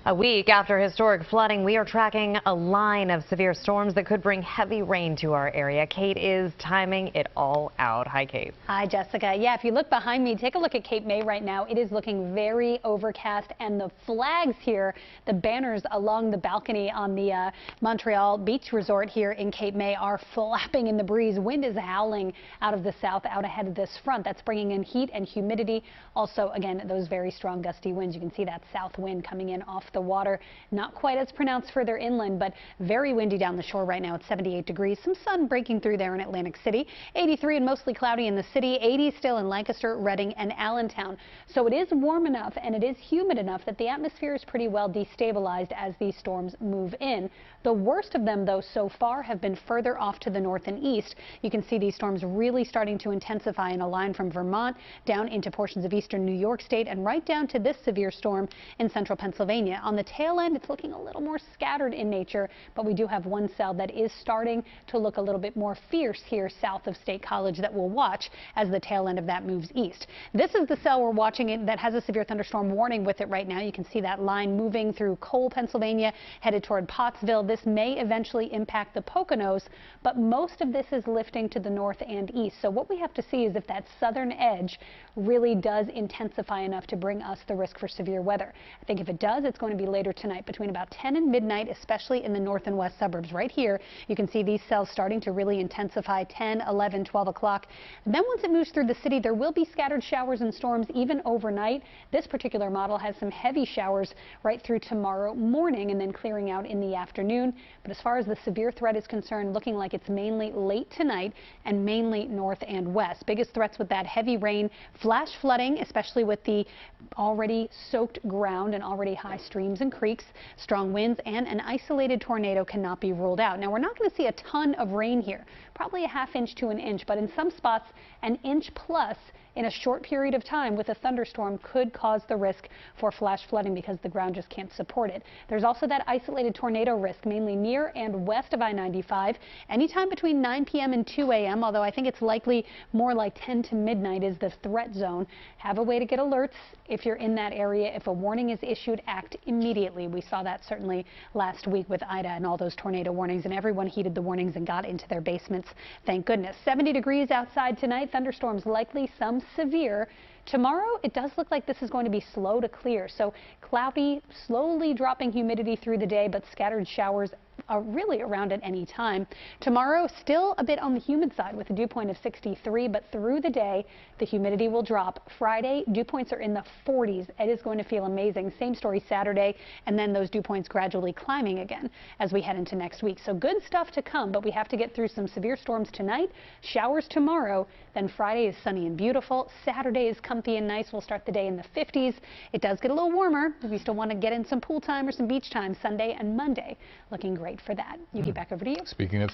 A week after historic flooding, we are tracking a line of severe storms that could bring heavy rain to our area. Kate is timing it all out. Hi, Kate. Hi, Jessica. Yeah, if you look behind me, take a look at Cape May right now. It is looking very overcast, and the flags here, the banners along the balcony on the Montreal Beach Resort here in Cape May are flapping in the breeze. Wind is howling out of the south out ahead of this front. That's bringing in heat and humidity. Also, again, those very strong gusty winds. You can see that south wind coming in off the water. Not quite as pronounced further inland, but very windy down the shore right now. It's 78 degrees. Some sun breaking through there in Atlantic City. 83 and mostly cloudy in the city. 80 still in Lancaster, Reading, and Allentown. So it is warm enough and it is humid enough that the atmosphere is pretty well destabilized as these storms move in. The worst of them, though, so far have been further off to the north and east. You can see these storms really starting to intensify in a line from Vermont down into portions of eastern New York State and right down to this severe storm in central Pennsylvania. On the tail end, it's looking a little more scattered in nature, but we do have one cell that is starting to look a little bit more fierce here south of State College that we'll watch as the tail end of that moves east. This is the cell we're watching that has a severe thunderstorm warning with it right now. You can see that line moving through Cole, Pennsylvania, headed toward Pottsville. This may eventually impact the Poconos, but most of this is lifting to the north and east. So what we have to see is if that southern edge really does intensify enough to bring us the risk for severe weather. I think if it does, it's going to be later tonight between about 10 and midnight, especially in the north and west suburbs. Right here, you can see these cells starting to really intensify 10, 11, 12 o'clock. Then once it moves through the city, there will be scattered showers and storms even overnight. This particular model has some heavy showers right through tomorrow morning and then clearing out in the afternoon. But as far as the severe threat is concerned, looking like it's mainly late tonight and mainly north and west. Biggest threats with that heavy rain, flash flooding, especially with the already soaked ground and already high streams and creeks. Strong winds and an isolated tornado cannot be ruled out. Now, we're not going to see a ton of rain here, probably a ½ inch to an inch, but in some spots an inch plus in a short period of time with a thunderstorm could cause the risk for flash flooding because the ground just can't support it. There's also that isolated tornado risk, mainly near and west of I-95, anytime between 9 p.m. and 2 a.m., although I think it's likely more like 10 to midnight is the threat zone. Have a way to get alerts if you're in that area. If a warning is issued, act immediately. We saw that certainly last week with Ida and all those tornado warnings, and everyone heeded the warnings and got into their basements, thank goodness. 70 degrees outside tonight. Thunderstorms likely, some severe. Tomorrow, it does look like this is going to be slow to clear. So cloudy, slowly dropping humidity through the day, but scattered showers are really around at any time. Tomorrow, still a bit on the humid side with a dew point of 63, but through the day, the humidity will drop. Friday, dew points are in the 40s. It is going to feel amazing. Same story Saturday, and then those dew points gradually climbing again as we head into next week. So good stuff to come, but we have to get through some severe storms tonight, showers tomorrow, then Friday is sunny and beautiful. Saturday is comfy and nice. We'll start the day in the 50s. It does get a little warmer if you still want to get in some pool time or some beach time. Sunday and Monday looking great for that. Yuki, back over to you. Speaking of